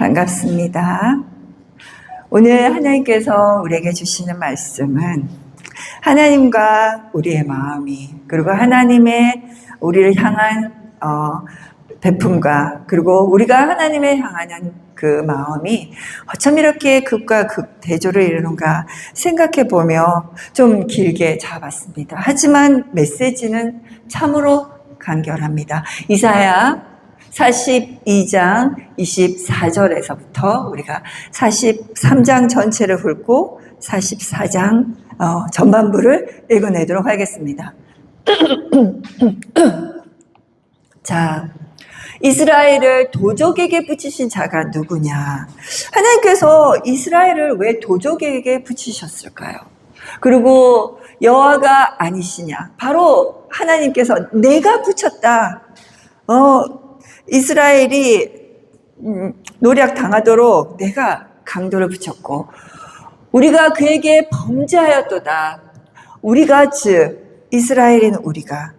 반갑습니다. 오늘 하나님께서 우리에게 주시는 말씀은 하나님과 우리의 마음이, 그리고 하나님의 우리를 향한 베품과, 그리고 우리가 하나님을 향하는 그 마음이 어쩜 이렇게 극과 극 대조를 이루는가 생각해 보며 좀 길게 잡았습니다. 하지만 메시지는 참으로 간결합니다. 이사야 42장 24절에서부터 우리가 43장 전체를 훑고 44장 전반부를 읽어내도록 하겠습니다. 자, 이스라엘을 도적에게 붙이신 자가 누구냐? 하나님께서 이스라엘을 왜 도적에게 붙이셨을까요? 그리고 여호와가 아니시냐? 바로 하나님께서 내가 붙였다. 이스라엘이 노략 당하도록 내가 강도를 붙였고 우리가 그에게 범죄하였도다. 우리가 즉 이스라엘인 우리가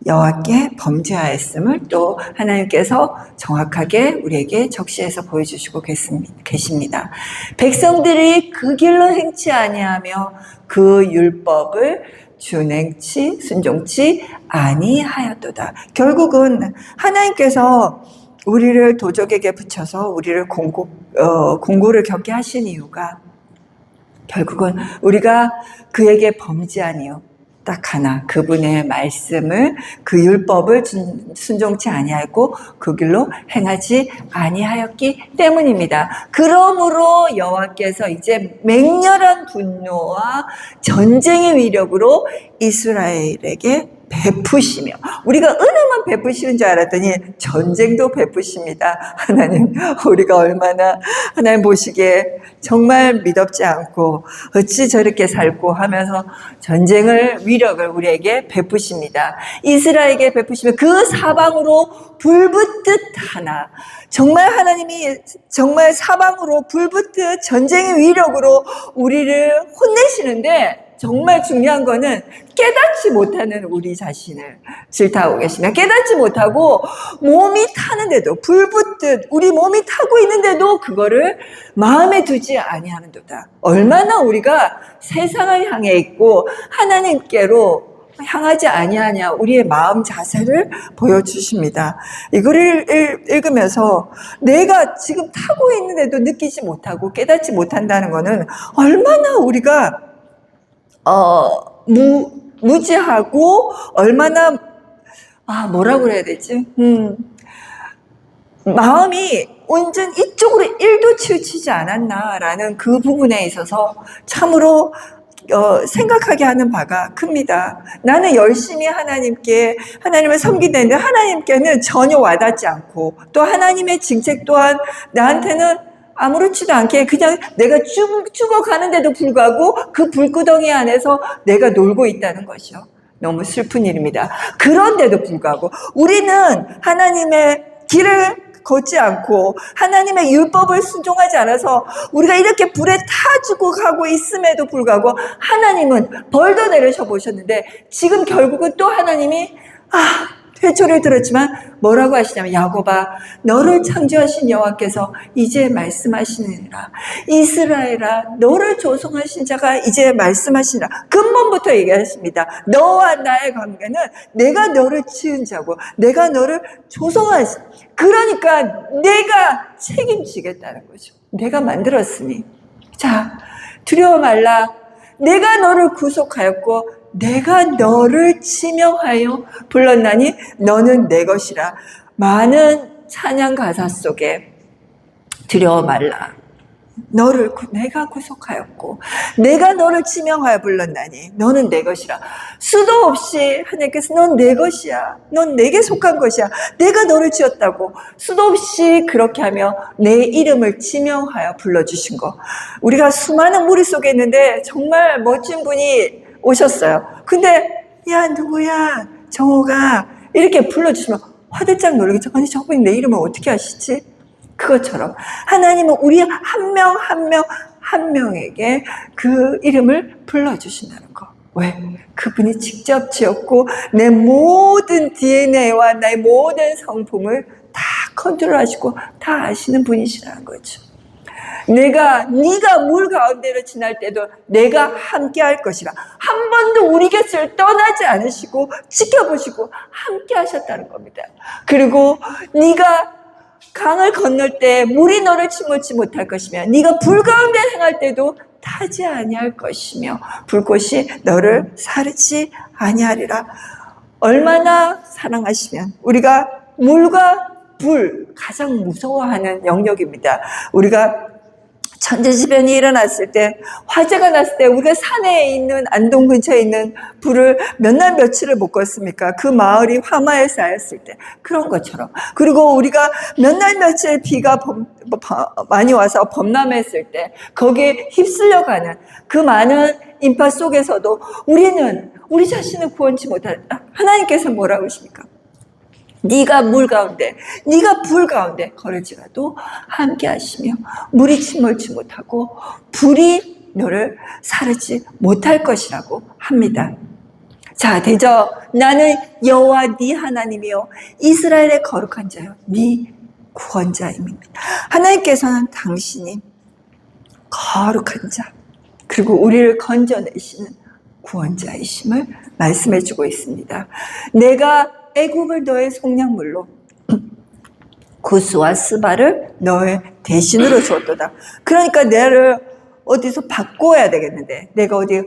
여호와께 범죄하였음을 또 하나님께서 정확하게 우리에게 적시해서 보여주시고 계십니다. 백성들이 그 길로 행치 아니하며 그 율법을 순종치 아니하였도다. 결국은 하나님께서 우리를 도적에게 붙여서 우리를 공고를 겪게 하신 이유가 결국은 우리가 그에게 범죄하니요 딱 하나, 그분의 말씀을, 그 율법을 순종치 아니하였고 그 길로 행하지 아니하였기 때문입니다. 그러므로 여호와께서 이제 맹렬한 분노와 전쟁의 위력으로 이스라엘에게 베푸시며, 우리가 은혜만 베푸시는 줄 알았더니 전쟁도 베푸십니다. 하나님, 우리가 얼마나 하나님 보시기에 정말 믿업지 않고 어찌 저렇게 살고 하면서 전쟁을 위력을 우리에게 베푸십니다. 이스라엘에게 베푸시며 그 사방으로 불붙듯 하나, 정말 하나님이 정말 사방으로 불붙듯 전쟁의 위력으로 우리를 혼내시는데, 정말 중요한 거는 깨닫지 못하는 우리 자신을 질타하고 계십니다. 깨닫지 못하고 몸이 타는데도, 불붙듯 우리 몸이 타고 있는데도 그거를 마음에 두지 아니하는도다. 얼마나 우리가 세상을 향해 있고 하나님께로 향하지 아니하냐, 우리의 마음 자세를 보여주십니다. 이거를 읽으면서 내가 지금 타고 있는데도 느끼지 못하고 깨닫지 못한다는 거는 얼마나 우리가 무지하고 얼마나 뭐라고 그래야 되지? 마음이 온전 이쪽으로 1도 치우치지 않았나라는 그 부분에 있어서 참으로 생각하게 하는 바가 큽니다. 나는 열심히 하나님을 섬기는데 하나님께는 전혀 와닿지 않고, 또 하나님의 징책 또한 나한테는 아무렇지도 않게 그냥 내가 죽어가는데도 불구하고 그 불구덩이 안에서 내가 놀고 있다는 것이요. 너무 슬픈 일입니다. 그런데도 불구하고 우리는 하나님의 길을 걷지 않고 하나님의 율법을 순종하지 않아서 우리가 이렇게 불에 타 죽어가고 있음에도 불구하고 하나님은 벌도 내리셔 보셨는데, 지금 결국은 또 하나님이 회초를 들었지만 뭐라고 하시냐면, 야곱아, 너를 창조하신 여호와께서 이제 말씀하시느니라. 이스라엘아, 너를 조성하신 자가 이제 말씀하시니라. 근본부터 얘기하십니다. 너와 나의 관계는 내가 너를 지은 자고 내가 너를 조성하신, 그러니까 내가 책임지겠다는 거죠. 내가 만들었으니. 자, 두려워 말라. 내가 너를 구속하였고 내가 너를 지명하여 불렀나니 너는 내 것이라. 많은 찬양 가사 속에 두려워 말라. 내가 구속하였고 내가 너를 지명하여 불렀나니 너는 내 것이라. 수도 없이 하나님께서 넌 내 것이야, 넌 내게 속한 것이야, 내가 너를 지었다고 수도 없이 그렇게 하며 내 이름을 지명하여 불러주신 거. 우리가 수많은 무리 속에 있는데 정말 멋진 분이 오셨어요. 근데 야 누구야 정호가 이렇게 불러주시면 화들짝 놀라겠죠. 아니 저분이 내 이름을 어떻게 아시지? 그것처럼 하나님은 우리 한 명 한 명에게 그 이름을 불러주신다는 거. 왜? 그분이 직접 지었고 내 모든 DNA와 나의 모든 성품을 다 컨트롤하시고 다 아시는 분이시라는 거죠. 네가 물 가운데로 지날 때도 내가 함께 할 것이라. 한 번도 우리 곁을 떠나지 않으시고 지켜보시고 함께 하셨다는 겁니다. 그리고 네가 강을 건널 때 물이 너를 침몰치 못할 것이며 네가 불 가운데 행할 때도 타지 아니할 것이며 불꽃이 너를 사르지 아니하리라. 얼마나 사랑하시면. 우리가 물과 불, 가장 무서워하는 영역입니다. 우리가 천재지변이 일어났을 때, 화재가 났을 때 우리가 산에 있는 안동 근처에 있는 불을 몇 날 며칠을 못 껐습니까? 그 마을이 화마에 쌓였을 때 그런 것처럼. 그리고 우리가 몇 날 며칠 비가 많이 와서 범람했을 때 거기에 휩쓸려가는 그 많은 인파 속에서도 우리는 우리 자신을 구원치 못할, 하나님께서 뭐라고 하십니까? 네가 물 가운데, 네가 불 가운데 걸을지라도 함께 하시며 물이 침몰치 못하고 불이 너를 사르지 못할 것이라고 합니다. 자, 되죠? 나는 여호와 네 하나님이요 이스라엘의 거룩한 자요 네 구원자입니다. 하나님께서는 당신이 거룩한 자, 그리고 우리를 건져내시는 구원자이심을 말씀해주고 있습니다. 내가 애굽을 너의 속량물로 구스와 스바를 너의 대신으로 주었도다. 그러니까 내를 어디서 바꿔야 되겠는데, 내가 어디에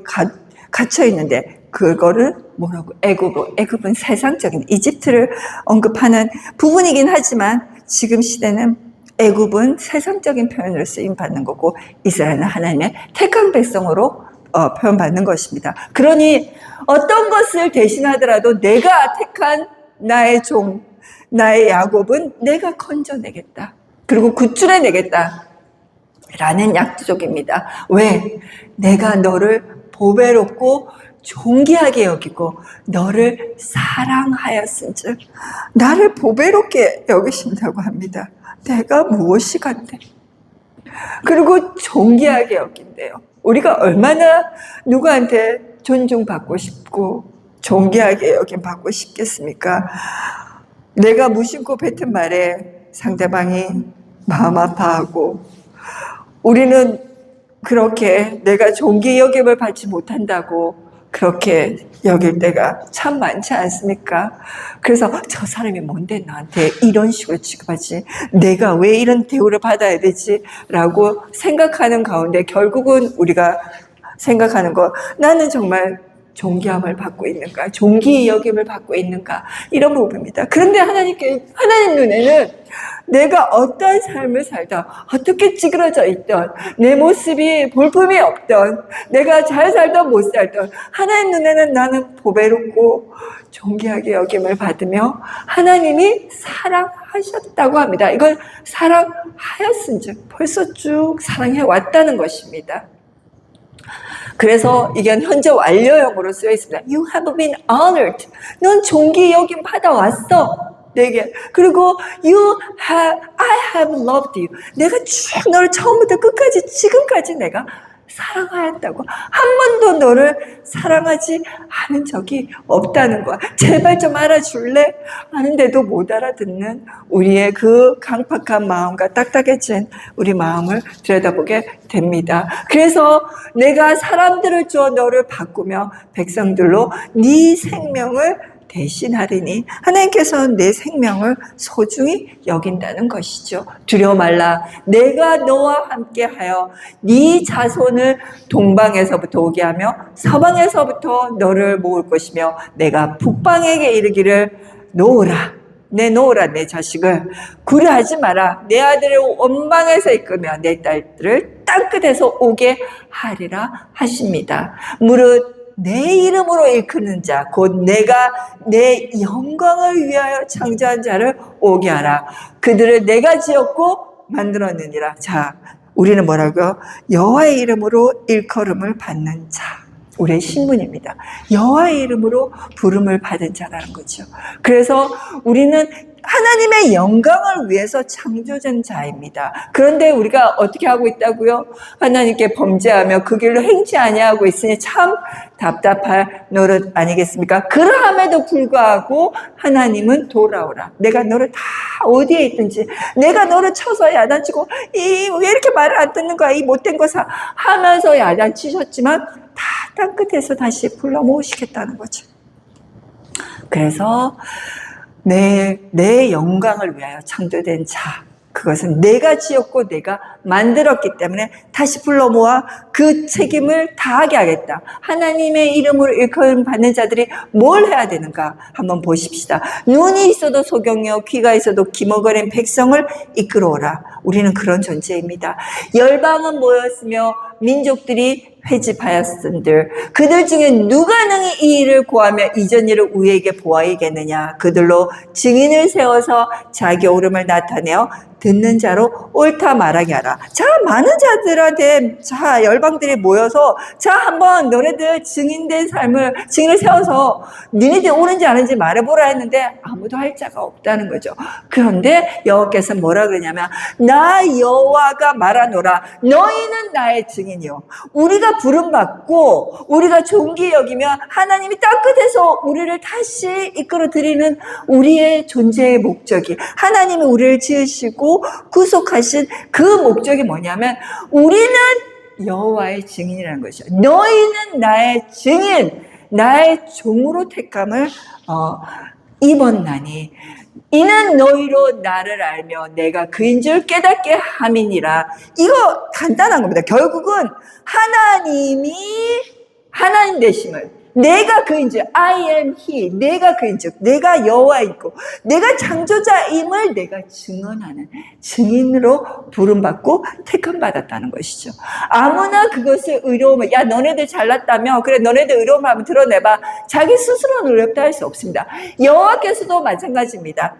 갇혀 있는데 그거를 뭐라고? 애굽은 세상적인 이집트를 언급하는 부분이긴 하지만 지금 시대는 애굽은 세상적인 표현으로 쓰임받는 거고 이스라엘은 하나님의 택한 백성으로 표현받는 것입니다. 그러니 어떤 것을 대신하더라도 내가 택한 나의 종, 나의 야곱은 내가 건져내겠다. 그리고 구출해내겠다. 라는 약속입니다. 왜? 내가 너를 보배롭고 존귀하게 여기고 너를 사랑하였은즉. 나를 보배롭게 여기신다고 합니다. 내가 무엇이 간대? 그리고 존귀하게 여긴대요. 우리가 얼마나 누구한테 존중받고 싶고 존귀하게 여김 받고 싶겠습니까? 내가 무심코 뱉은 말에 상대방이 마음 아파하고 우리는 그렇게 내가 존귀 여김을 받지 못한다고 그렇게 여길 때가 참 많지 않습니까? 그래서 저 사람이 뭔데 나한테 이런 식으로 취급하지? 내가 왜 이런 대우를 받아야 되지? 라고 생각하는 가운데 결국은 우리가 생각하는 거, 나는 정말 존귀함을 받고 있는가? 존귀 여김을 받고 있는가? 이런 부분입니다. 그런데 하나님 눈에는 내가 어떠한 삶을 살던, 어떻게 찌그러져 있던, 내 모습이 볼품이 없던, 내가 잘 살던 못 살던, 하나님 눈에는 나는 보배롭고 존귀하게 여김을 받으며 하나님이 사랑하셨다고 합니다. 이건 사랑하였은즉 벌써 쭉 사랑해 왔다는 것입니다. 그래서 이게 현재 완료형으로 쓰여 있습니다. You have been honored. 넌 존귀 여김 받아왔어. 내게. 그리고 I have loved you. 내가 쭉 너를 처음부터 끝까지 지금까지 내가 사랑하였다고. 한 번도 너를 사랑하지 않은 적이 없다는 거야. 제발 좀 알아줄래? 하는데도 못 알아듣는 우리의 그 강팍한 마음과 딱딱해진 우리 마음을 들여다보게 됩니다. 그래서 내가 사람들을 주어 너를 바꾸며 백성들로 네 생명을 대신하리니 하나님께서는 내 생명을 소중히 여긴다는 것이죠. 두려워 말라. 내가 너와 함께하여 네 자손을 동방에서부터 오게 하며 서방에서부터 너를 모을 것이며 내가 북방에게 이르기를 놓으라. 내놓으라 내 자식을. 구려하지 마라. 내 아들을 원방에서 이끌며 내 딸들을 땅끝에서 오게 하리라 하십니다. 무릇 내 이름으로 일컫는 자, 곧 내가 내 영광을 위하여 창조한 자를 오게 하라. 그들을 내가 지었고 만들었느니라. 자, 우리는 뭐라고요? 여호와의 이름으로 일컬음을 받는 자. 우리의 신분입니다. 여호와의 이름으로 부름을 받은 자라는 거죠. 그래서 우리는 하나님의 영광을 위해서 창조된 자입니다. 그런데 우리가 어떻게 하고 있다고요? 하나님께 범죄하며 그 길로 행치 아니하고 있으니 참 답답할 노릇 아니겠습니까? 그러함에도 불구하고 하나님은 돌아오라. 내가 너를 다 어디에 있든지 내가 너를 쳐서 야단치고 왜 이렇게 말을 안 듣는 거야? 이 못된 거사 하면서 야단치셨지만 다 땅끝에서 다시 불러 모으시겠다는 거죠. 그래서 내 영광을 위하여 창조된 자, 그것은 내가 지었고 내가 만들었기 때문에 다시 불러 모아 그 책임을 다하게 하겠다. 하나님의 이름으로 일컬음 받는 자들이 뭘 해야 되는가 한번 보십시다. 눈이 있어도 소경이요 귀가 있어도 기머거린 백성을 이끌어오라. 우리는 그런 존재입니다. 열방은 모였으며 민족들이 회집하였은들 그들 중에 누가 능히 이 일을 고하며 이전 일을 우리에게 보아이겠느냐. 그들로 증인을 세워서 자기 옳음을 나타내어 듣는 자로 옳다 말하게 하라. 자, 많은 자들한테 자 열방들이 모여서 자 한번 너네들 증인된 증인을 세워서 니네들 옳은지 아닌지 말해보라 했는데 아무도 할 자가 없다는 거죠. 그런데 여호와께서 뭐라 그러냐면 나 여호와가 말하노라 너희는 나의 증인이요. 우리가 부름받고 우리가 존귀 여기면 하나님이 땅끝에서 우리를 다시 이끌어 드리는 우리의 존재의 목적이 하나님이 우리를 지으시고 구속하신 그 목적이 뭐냐면 우리는 여호와의 증인이라는 것이죠. 너희는 나의 증인, 나의 종으로 택함을 입었나니 이는 너희로 나를 알며 내가 그인 줄 깨닫게 함이니라. 이거 간단한 겁니다. 결국은 하나님 되심을 내가 그인 줄 I am he 내가 그인 줄 내가 여호와이고 내가 창조자임을 내가 증언하는 증인으로 부름받고 택함받았다는 것이죠. 아무나 그것을 의로움을 야 너네들 잘났다며 그래 너네들 의로움을 한번 드러내봐. 자기 스스로는 의롭다 할 수 없습니다. 여호와께서도 마찬가지입니다.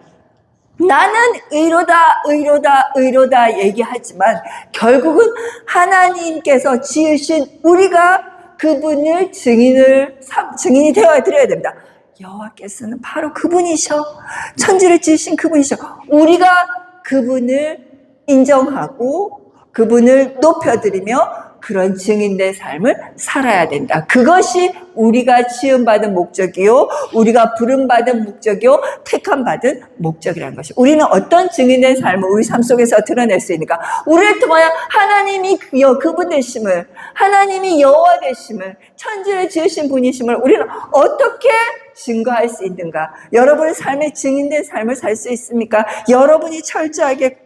나는 의로다 얘기하지만 결국은 하나님께서 지으신 우리가 그분을 증인이 되어 드려야 됩니다. 여호와께서는 바로 그분이셔. 천지를 지으신 그분이셔. 우리가 그분을 인정하고 그분을 높여드리며 그런 증인된 삶을 살아야 된다. 그것이 우리가 지음받은 목적이요, 우리가 부름받은 목적이요, 택함받은 목적이라는 것이. 우리는 어떤 증인된 삶을 우리 삶 속에서 드러낼 수 있는가? 우리를 통하여 하나님이 그분 되심을, 하나님이 여호와 되심을, 천지를 지으신 분이심을 우리는 어떻게 증거할 수 있는가? 여러분의 삶에 증인된 삶을 살 수 있습니까? 여러분이 철저하게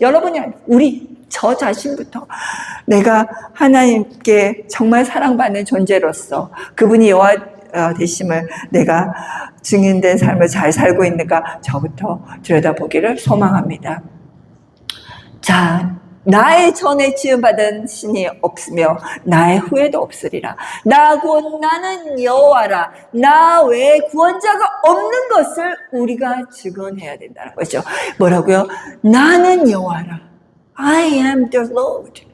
여러분이 우리 저 자신부터 내가 하나님께 정말 사랑받는 존재로서 그분이 여호와 되심을 내가 증인된 삶을 잘 살고 있는가 저부터 들여다보기를 소망합니다. 자, 나의 전에 지음받은 신이 없으며 나의 후에도 없으리라. 나 곧 나는 여호와라. 나 외에 구원자가 없는 것을 우리가 증언해야 된다는 거죠. 뭐라고요? 나는 여호와라. I am the Lord.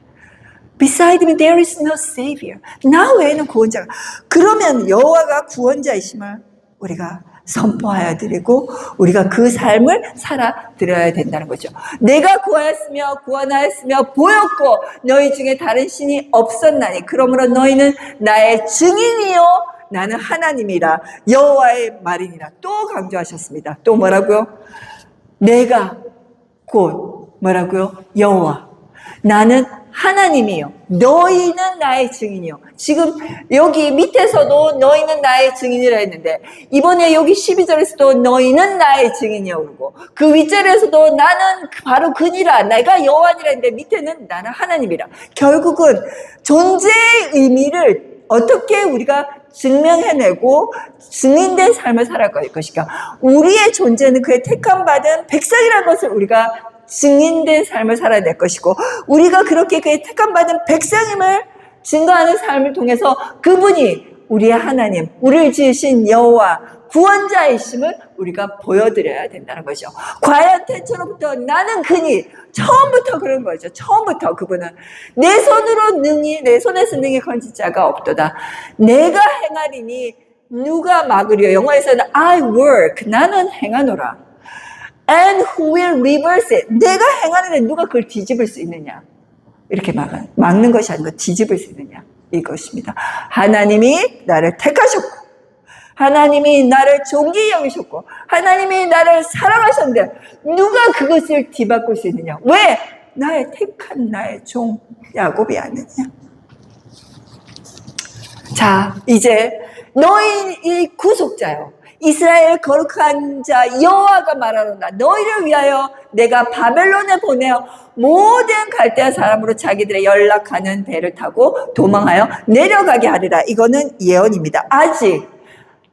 Beside me there is no Savior. 나 외에는 구원자가. 그러면 여호와가 구원자이심을 우리가 선포하여 드리고 우리가 그 삶을 살아 드려야 된다는 거죠. 내가 구원하였으며 보였고 너희 중에 다른 신이 없었나니 그러므로 너희는 나의 증인이요 나는 하나님이라 여호와의 말이니라. 또 강조하셨습니다. 또 뭐라고요? 내가 곧 뭐라고요? 여호와. 나는 하나님이요. 너희는 나의 증인이요. 지금 여기 밑에서도 너희는 나의 증인이라 했는데 이번에 여기 12절에서도 너희는 나의 증인이요. 그러고 그 윗절에서도 나는 바로 그니라. 내가 여호와니라 했는데 밑에는 나는 하나님이라. 결국은 존재의 의미를 어떻게 우리가 증명해내고 증인된 삶을 살아갈 것인가. 우리의 존재는 그의 택함받은 백성이라는 것을 우리가 증인된 삶을 살아야 될 것이고 우리가 그렇게 그의 택함받은 백성임을 증거하는 삶을 통해서 그분이 우리의 하나님, 우리를 지으신 여호와 구원자이심을 우리가 보여드려야 된다는 거죠. 과연 태초로부터 나는 그니 처음부터 그런 거죠. 처음부터 그분은 내 손에서 능히 건질 자가 없도다. 내가 행하리니 누가 막으리요. 영어에서는 I work, 나는 행하노라. And who will reverse it? 내가 행하는데 누가 그걸 뒤집을 수 있느냐? 이렇게 막는 것이 아니고 뒤집을 수 있느냐? 이것입니다. 하나님이 나를 택하셨고, 하나님이 나를 존귀히 여기셨고, 하나님이 나를 사랑하셨는데 누가 그것을 뒤바꿀 수 있느냐? 왜? 나의 택한 나의 종 야곱이 아니냐? 자, 이제 너희 이 구속자요, 이스라엘 거룩한 자 여호와가 말하노라. 너희를 위하여 내가 바벨론에 보내어 모든 갈대아 사람으로 자기들의 연락하는 배를 타고 도망하여 내려가게 하리라. 이거는 예언입니다. 아직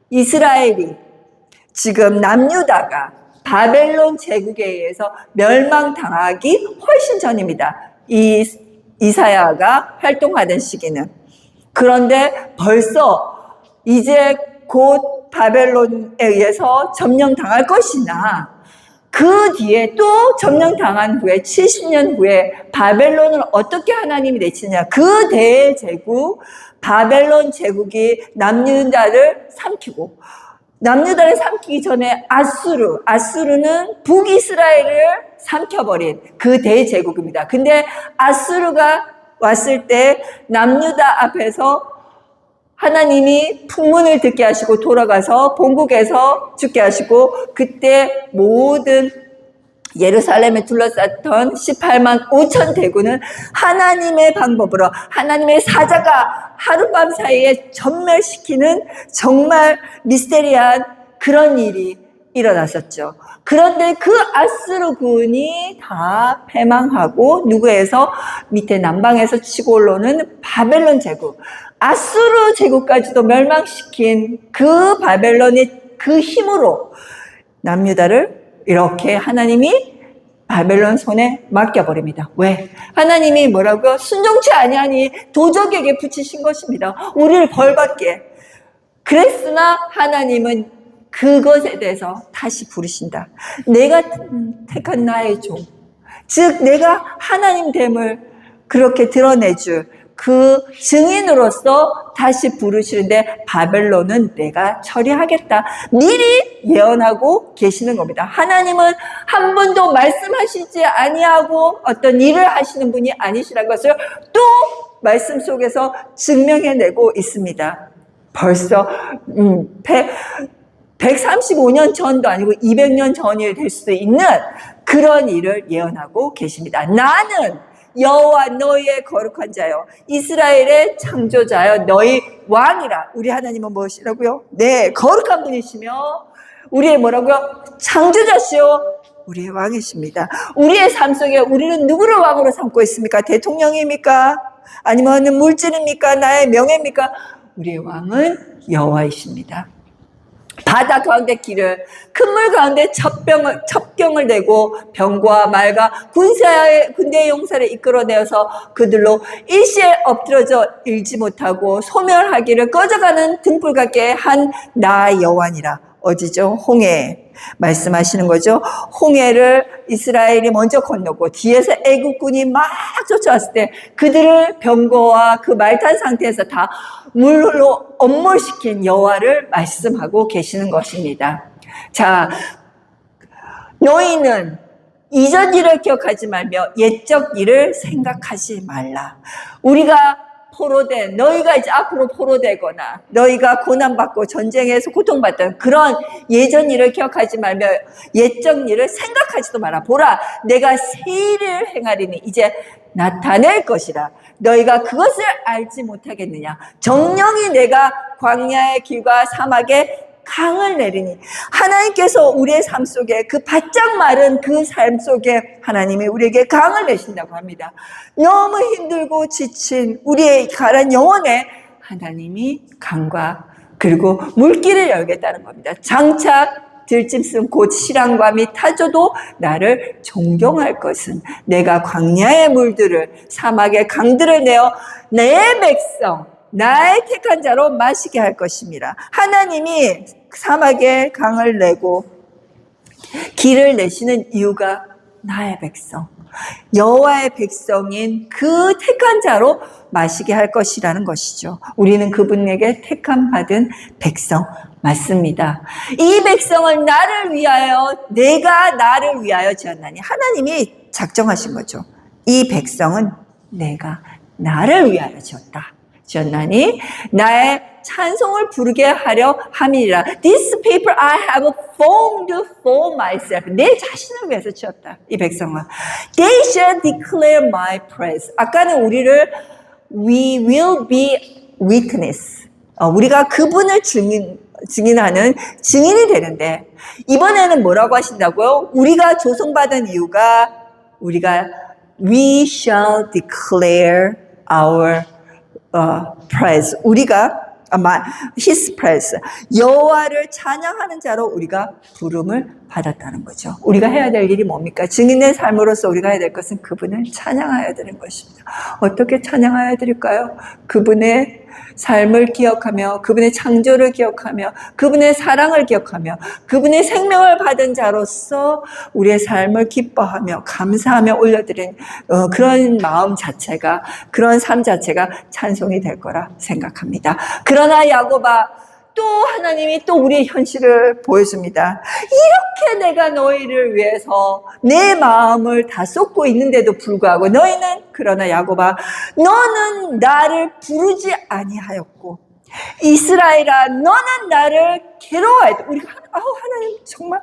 이스라엘이 지금 남유다가 바벨론 제국에 의해서 멸망당하기 훨씬 전입니다. 이사야가 활동하던 시기는. 그런데 벌써 이제 곧 바벨론에 의해서 점령당할 것이나 그 뒤에 또 점령당한 후에 70년 후에 바벨론을 어떻게 하나님이 내치느냐. 그 대제국 바벨론 제국이 남유다를 삼키고, 남유다를 삼키기 전에 아수르는 북이스라엘을 삼켜버린 그 대제국입니다. 근데 아수르가 왔을 때 남유다 앞에서 하나님이 풍문을 듣게 하시고 돌아가서 본국에서 죽게 하시고, 그때 모든 예루살렘에 둘러쌌던 18만 5천 대군은 하나님의 방법으로, 하나님의 사자가 하룻밤 사이에 전멸시키는 정말 미스테리한 그런 일이 일어났었죠. 그런데 그 아수르군이 다 패망하고 누구에서 밑에 남방에서 치고 올라오는 바벨론 제국, 아수르 제국까지도 멸망시킨 그 바벨론의 그 힘으로 남유다를 이렇게 하나님이 바벨론 손에 맡겨버립니다. 왜? 하나님이 뭐라고요? 순종치 아니하니 도적에게 붙이신 것입니다. 우리를 벌받게. 그랬으나 하나님은 그것에 대해서 다시 부르신다. 내가 택한 나의 종, 즉 내가 하나님 됨을 그렇게 드러내줄 그 증인으로서 다시 부르시는데, 바벨론은 내가 처리하겠다. 미리 예언하고 계시는 겁니다. 하나님은 한 번도 말씀하시지 아니하고 어떤 일을 하시는 분이 아니시라는 것을 또 말씀 속에서 증명해내고 있습니다. 벌써 135년 전도 아니고 200년 전이 될 수도 있는 그런 일을 예언하고 계십니다. 나는 여호와 너희의 거룩한 자요, 이스라엘의 창조자요, 너희 왕이라. 우리 하나님은 무엇이라고요? 네, 거룩한 분이시며 우리의 뭐라고요? 창조자시요, 우리의 왕이십니다. 우리의 삶 속에 우리는 누구를 왕으로 삼고 있습니까? 대통령입니까? 아니면 물질입니까? 나의 명예입니까? 우리의 왕은 여호와이십니다. 바다 가운데 길을, 큰 물 가운데 첩경을 내고 병과 말과 군대의 용사를 이끌어내어서 그들로 일시에 엎드러져 일지 못하고 소멸하기를 꺼져가는 등불 같게 한 나 여호와니라. 어디죠? 홍해 말씀하시는 거죠. 홍해를 이스라엘이 먼저 건너고 뒤에서 애국군이 막 쫓아왔을 때 그들을 병거와 그 말탄 상태에서 다 물로 엄몰시킨 여호와를 말씀하고 계시는 것입니다. 자, 너희는 이전 일을 기억하지 말며 옛적 일을 생각하지 말라. 우리가 포로된, 너희가 이제 앞으로 포로되거나 너희가 고난받고 전쟁에서 고통받던 그런 예전 일을 기억하지 말며 옛적 일을 생각하지도 마라. 보라, 내가 새 일을 행하리니 이제 나타낼 것이라. 너희가 그것을 알지 못하겠느냐. 정령이 내가 광야의 길과 사막에 강을 내리니. 하나님께서 우리의 삶 속에 그 바짝 마른 그 삶 속에 하나님이 우리에게 강을 내신다고 합니다. 너무 힘들고 지친 우리의 가란 영혼에 하나님이 강과 그리고 물길을 열겠다는 겁니다. 장차 들짐승 곧 실랑과 및 타조도 나를 존경할 것은 내가 광야의 물들을 사막의 강들을 내어 내 백성 나의 택한 자로 마시게 할 것입니다. 하나님이 사막에 강을 내고 길을 내시는 이유가 나의 백성, 여호와의 백성인 그 택한 자로 마시게 할 것이라는 것이죠. 우리는 그분에게 택함 받은 백성 맞습니다. 이 백성을 나를 위하여, 내가 나를 위하여 지었나니, 하나님이 작정하신 거죠. 이 백성은 내가 나를 위하여 지었나니 나의 찬송을 부르게 하려 함이니라. This people I have formed for myself. 내 자신을 위해서 지었다. 이 백성은. They shall declare my praise. 아까는 우리를 we will be witness. 우리가 그분을 증인하는 증인이 되는데, 이번에는 뭐라고 하신다고요? 우리가 조성받은 이유가 우리가 we shall declare our praise. 우리가 his praise. 여호와를 찬양하는 자로 우리가 부름을 받았다는 거죠. 우리가 해야 될 일이 뭡니까? 증인의 삶으로서 우리가 해야 될 것은 그분을 찬양해야 되는 것입니다. 어떻게 찬양해야 될까요? 그분의 삶을 기억하며, 그분의 창조를 기억하며, 그분의 사랑을 기억하며, 그분의 생명을 받은 자로서 우리의 삶을 기뻐하며 감사하며 올려드린 그런 마음 자체가, 그런 삶 자체가 찬송이 될 거라 생각합니다. 그러나 야곱아, 또 하나님이 또 우리의 현실을 보여줍니다. 이렇게 내가 너희를 위해서 내 마음을 다 쏟고 있는데도 불구하고 너희는, 그러나 야곱아, 너는 나를 부르지 아니하였고, 이스라엘아, 너는 나를 괴로워했다. 우리가 하나님 정말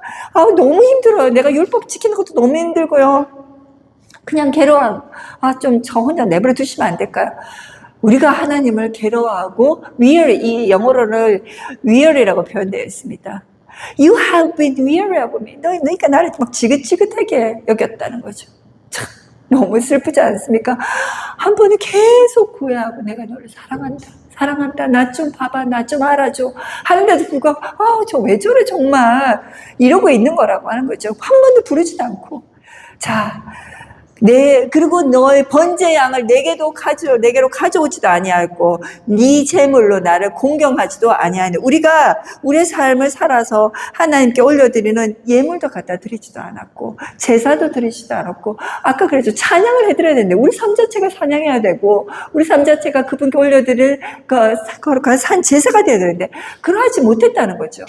너무 힘들어요. 내가 율법 지키는 것도 너무 힘들고요. 그냥 괴로워. 좀 저 혼자 내버려 두시면 안 될까요? 우리가 하나님을 괴로워하고 weary, 이 영어로는 weary라고 표현되어 있습니다. You have been weary of me. 너희가 나를 막 지긋지긋하게 여겼다는 거죠. 참 너무 슬프지 않습니까? 한 번은 계속 구애하고 내가 너를 사랑한다. 나 좀 봐봐. 나 좀 알아줘. 하는데도 불구하고 저 왜 저래 정말 이러고 있는 거라고 하는 거죠. 한 번도 부르지도 않고. 자, 그리고 너의 번제 양을 내게로 가져오지도 아니하고 네 제물로 나를 공경하지도 아니하니. 우리가 우리의 삶을 살아서 하나님께 올려드리는 예물도 갖다 드리지도 않았고 제사도 드리지도 않았고, 아까 그랬죠. 찬양을 해드려야 되는데 우리 삶 자체가 찬양해야 되고 우리 삶 자체가 그분께 올려드릴 거룩한 산 제사가 되어야 되는데 그러하지 못했다는 거죠.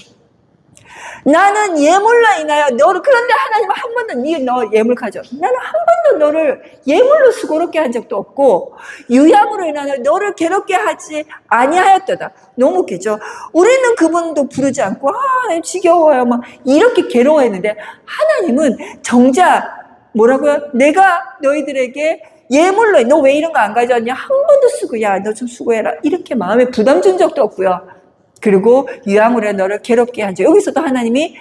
나는 예물로 인하여 너를, 그런데 하나님은 한 번도 너 예물 가져. 나는 한 번도 너를 예물로 수고롭게 한 적도 없고 유향으로 인하여 너를 괴롭게 하지 아니하였도다. 너무 웃기죠. 우리는 그분도 부르지 않고 지겨워요 막 이렇게 괴로워했는데, 하나님은 정작 뭐라고요? 내가 너희들에게 예물로, 너 왜 이런 거 안 가져왔냐? 한 번도 쓰고, 야 너 좀 수고해라, 이렇게 마음에 부담 준 적도 없고요. 그리고 유황으로 너를 괴롭게 한 적. 여기서도 하나님이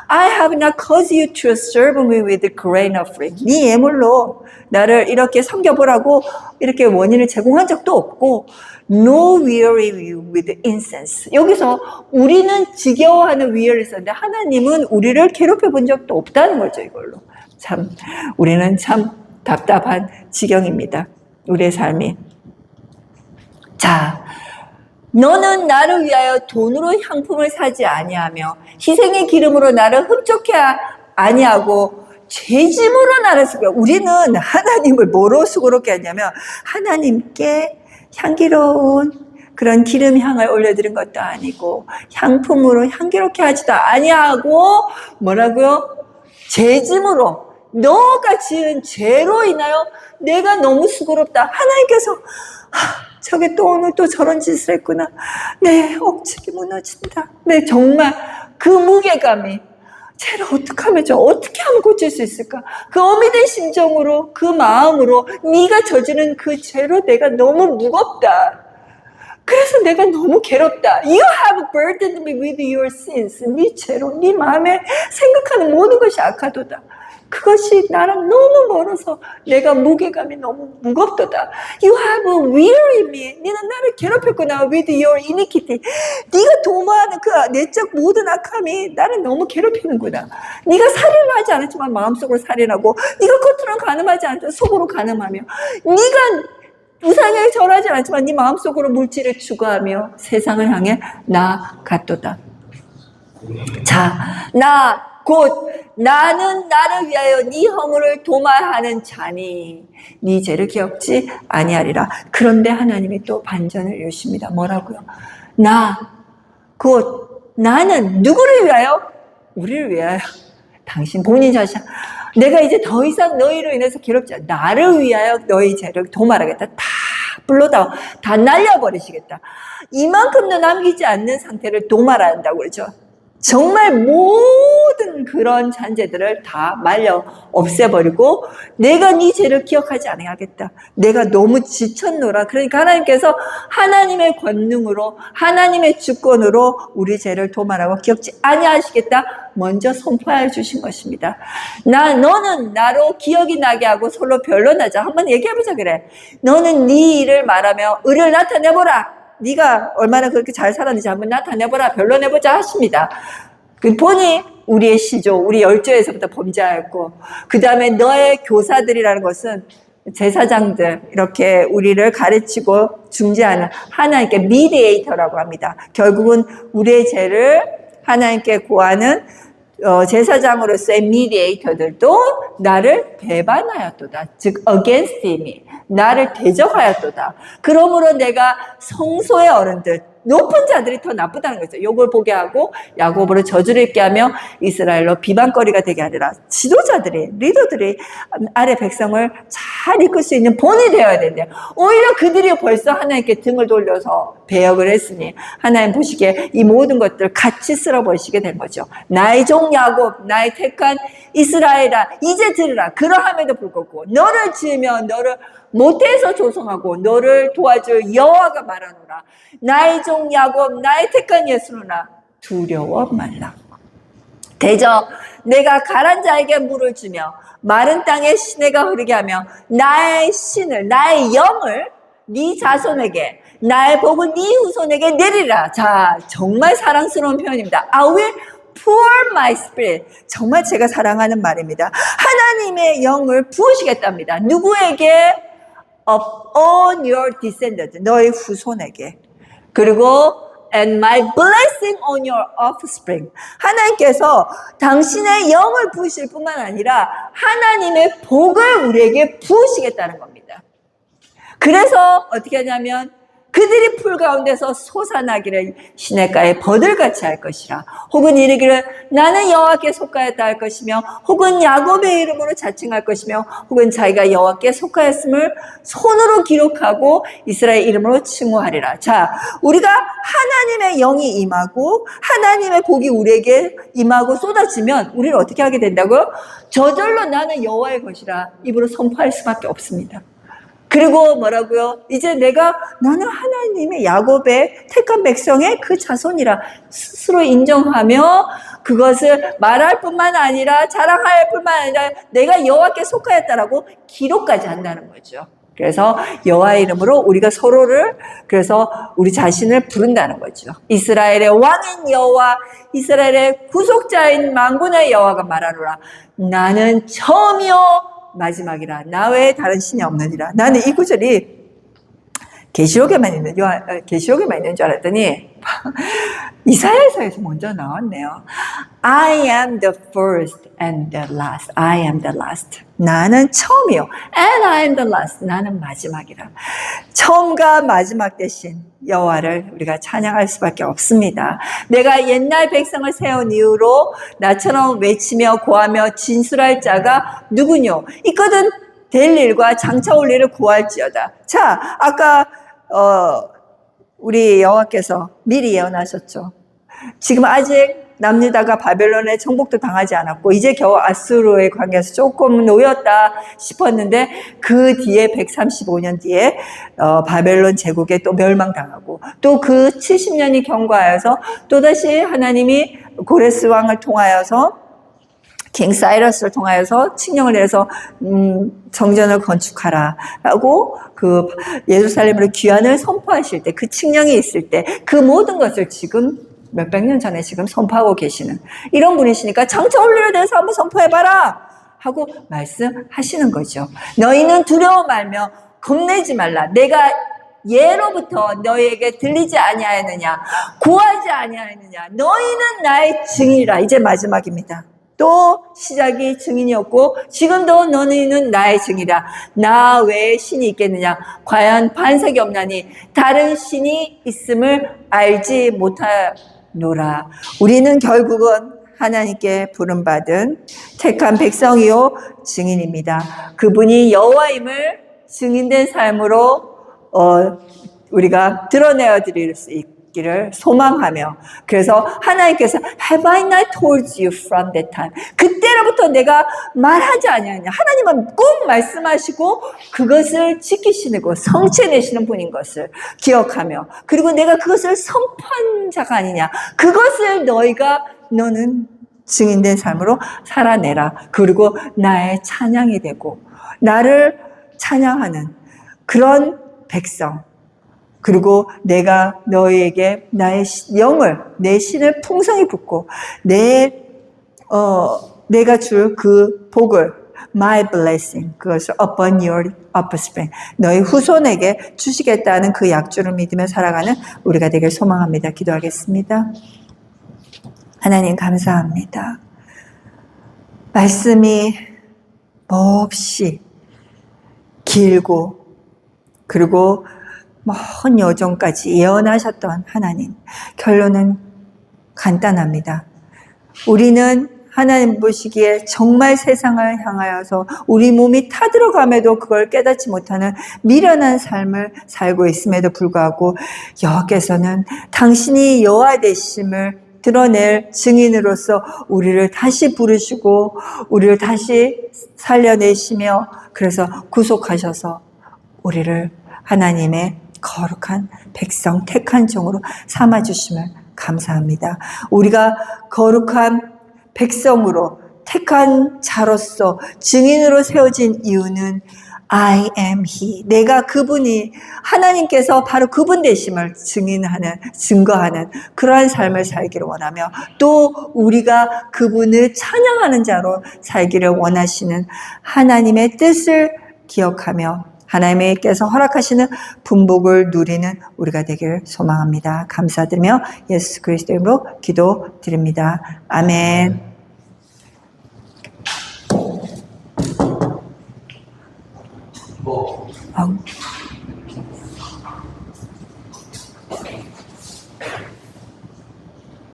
I have not caused you to serve me with grain offering. 네 예물로 나를 이렇게 섬겨보라고 이렇게 원인을 제공한 적도 없고 No weary you with incense. 여기서 우리는 지겨워하는 위를 썼는데 하나님은 우리를 괴롭혀 본 적도 없다는 거죠. 이걸로 참 우리는 참 답답한 지경입니다. 우리의 삶이. 자, 너는 나를 위하여 돈으로 향품을 사지 아니하며 희생의 기름으로 나를 흡족해 아니하고 죄짐으로 나를 수고. 우리는 하나님을 뭐로 수고롭게 하냐면 하나님께 향기로운 그런 기름 향을 올려드린 것도 아니고 향품으로 향기롭게 하지도 아니하고 뭐라고요? 죄짐으로, 너가 지은 죄로 인하여 내가 너무 수고롭다. 하나님께서 저게 또 오늘 또 저런 짓을 했구나. 내 억측이 무너진다. 네, 정말 그 무게감이, 쟤를 어떻게 하면 고칠 수 있을까? 그 어미된 심정으로, 그 마음으로 네가 저지른 그 죄로 내가 너무 무겁다. 그래서 내가 너무 괴롭다. You have burdened me with your sins. 네 죄로 네 마음에 생각하는 모든 것이 악하도다. 그것이 나랑 너무 멀어서 내가 무게감이 너무 무겁도다. You have wearied me. 네는 나를 괴롭혔구나. With your iniquity. 네가 도모하는 그 내적 모든 악함이 나를 너무 괴롭히는구나. 네가 살인을 하지 않았지만 마음속으로 살인하고, 네가 겉으로는 가늠하지 않지만 속으로 가늠하며, 네가 우상에 절하지 않지만 네 마음속으로 물질을 추구하며 세상을 향해 나아갔도다. 자, 나 곧 나는 나를 위하여 네 허물을 도말하는 자니 네 죄를 기억지 아니하리라. 그런데 하나님이 또 반전을 주십니다. 뭐라고요? 곧 나는 누구를 위하여? 우리를 위하여. 당신 본인 자신, 내가 이제 더 이상 너희로 인해서 괴롭지 않아. 나를 위하여 너희 죄를 도말하겠다. 다 다 날려버리시겠다. 이만큼도 남기지 않는 상태를 도말한다고 그러죠. 정말 모든 그런 잔재들을 다 말려 없애버리고 내가 네 죄를 기억하지 아니하겠다. 내가 너무 지쳤노라. 그러니까 하나님께서 하나님의 권능으로 하나님의 주권으로 우리 죄를 도말하고 기억지 아니하시겠다. 먼저 선포해 주신 것입니다. 너는 나로 기억이 나게 하고 서로 변론하자. 한번 얘기해보자 그래. 너는 네 일을 말하며 의를 나타내보라. 네가 얼마나 그렇게 잘 살았는지 한번 나타내보라. 변론해보자 하십니다. 보니 우리의 시조, 우리 열조에서부터 범죄하였고 그 다음에 너의 교사들이라는 것은 제사장들, 이렇게 우리를 가르치고 중재하는 하나님께 미디에이터라고 합니다. 결국은 우리의 죄를 하나님께 고하는 제사장으로서의 미디에이터들도 나를 배반하였도다. 즉 against me, 나를 대적하였도다. 그러므로 내가 성소의 어른들, 높은 자들이 더 나쁘다는 거죠. 욕을 보게 하고 야곱으로 저주를 입게 하며 이스라엘로 비방거리가 되게 하리라. 지도자들이, 리더들이 아래 백성을 잘 이끌 수 있는 본이 되어야 되는데 오히려 그들이 벌써 하나님께 등을 돌려서 배역을 했으니 하나님 보시기에 이 모든 것들을 같이 쓸어버리시게 된 거죠. 나의 종 야곱, 나의 택한 이스라엘아, 이제 들으라. 그러함에도 불구하고 너를 지으며 너를 못해서 조성하고 너를 도와줄 여호와가 말하노라. 나의 종 야곱, 나의 택한 예수로나 두려워 말라. 대저 내가 가란 자에게 물을 주며 마른 땅에 시내가 흐르게 하며 나의 신을, 나의 영을 네 자손에게, 나의 복을 네 후손에게 내리라. 자, 정말 사랑스러운 표현입니다. I will pour my spirit. 정말 제가 사랑하는 말입니다. 하나님의 영을 부으시겠답니다. 누구에게? On your descendants, 너의 후손에게. 그리고 and my blessing on your offspring. 하나님께서 당신의 영을 부으실 뿐만 아니라 하나님의 복을 우리에게 부으시겠다는 겁니다. 그래서 어떻게 하냐면 그들이 풀 가운데서 솟아나기를 시냇가에 버들같이 할 것이라. 혹은 이르기를 나는 여호와께 속하였다 할 것이며 혹은 야곱의 이름으로 자칭할 것이며 혹은 자기가 여호와께 속하였음을 손으로 기록하고 이스라엘 이름으로 칭호하리라. 자, 우리가 하나님의 영이 임하고 하나님의 복이 우리에게 임하고 쏟아지면 우리는 어떻게 하게 된다고요? 저절로 나는 여호와의 것이라 입으로 선포할 수밖에 없습니다. 그리고 뭐라고요? 이제 나는 하나님의 야곱의 택한 백성의 그 자손이라 스스로 인정하며 그것을 말할 뿐만 아니라 자랑할 뿐만 아니라 내가 여호와께 속하였다라고 기록까지 한다는 거죠. 그래서 여호와의 이름으로 우리가 서로를, 그래서 우리 자신을 부른다는 거죠. 이스라엘의 왕인 여호와, 이스라엘의 구속자인 만군의 여호와가 말하노라. 나는 처음이요 마지막이라. 나 외에 다른 신이 없느니라. 나는 이 구절이 계시록에만 있는 줄 알았더니 이사야서에서 먼저 나왔네요. I am the first and the last. I am the last. 나는 처음이요. And I am the last. 나는 마지막이라. 처음과 마지막 대신 여호와를 우리가 찬양할 수밖에 없습니다. 내가 옛날 백성을 세운 이후로 나처럼 외치며 고하며 진술할 자가 누구뇨? 있거든 될 일과 장차 올 일을 구할지어다. 자, 아까 우리 여호와께서 미리 예언하셨죠. 지금 아직 남유다가 바벨론의 정복도 당하지 않았고 이제 겨우 아수르의 관계에서 조금 놓였다 싶었는데 그 뒤에 135년 뒤에 바벨론 제국에 또 멸망당하고 또 그 70년이 경과하여서 또다시 하나님이 고레스 왕을 통하여서 킹 사이러스를 통하여서 칙령을 내려서 성전을 건축하라 라고 그 예루살렘으로 귀환을 선포하실 때, 그 칙령이 있을 때 그 모든 것을 지금 몇백 년 전에 지금 선포하고 계시는 이런 분이시니까 장차 올 일에 대해서 한번 선포해봐라 하고 말씀하시는 거죠. 너희는 두려워 말며 겁내지 말라. 내가 예로부터 너희에게 들리지 아니하였느냐, 구하지 아니하였느냐. 너희는 나의 증이라. 이제 마지막입니다. 또 시작이 증인이었고 지금도 너희는 나의 증이다. 나 외에 신이 있겠느냐? 과연 반석이 없나니 다른 신이 있음을 알지 못하노라. 우리는 결국은 하나님께 부름받은 택한 백성이요 증인입니다. 그분이 여호와임을 증인된 삶으로 우리가 드러내어 드릴 수 있기를 소망하며, 그래서 하나님께서 Have I not told you from that time? 그때로부터 내가 말하지 아니하냐. 하나님은 꼭 말씀하시고 그것을 지키시고 성취내시는 분인 것을 기억하며, 그리고 내가 그것을 선포한 자가 아니냐. 그것을 너는 증인된 삶으로 살아내라. 그리고 나의 찬양이 되고 나를 찬양하는 그런 백성, 그리고 내가 너희에게 나의 영을, 내 신을 풍성히 붓고 내가 줄 그 복을, my blessing, 그것을 upon your offspring, 너희 후손에게 주시겠다는 그 약주를 믿으며 살아가는 우리가 되길 소망합니다. 기도하겠습니다. 하나님 감사합니다. 말씀이 몹시 길고 그리고 먼 여정까지 예언하셨던 하나님, 결론은 간단합니다. 우리는 하나님 보시기에 정말 세상을 향하여서 우리 몸이 타들어감에도 그걸 깨닫지 못하는 미련한 삶을 살고 있음에도 불구하고 여호와께서는 당신이 여호와 되심을 드러낼 증인으로서 우리를 다시 부르시고 우리를 다시 살려내시며, 그래서 구속하셔서 우리를 하나님의 거룩한 백성, 택한 종으로 삼아주심을 감사합니다. 우리가 거룩한 백성으로 택한 자로서 증인으로 세워진 이유는 I am He, 내가 그분이, 하나님께서 바로 그분 되심을 증거하는 그러한 삶을 살기를 원하며, 또 우리가 그분을 찬양하는 자로 살기를 원하시는 하나님의 뜻을 기억하며 하나님께서 허락하시는 분복을 누리는 우리가 되기를 소망합니다. 감사드리며 예수 그리스도의 이름으로 기도드립니다. 아멘. 뭐.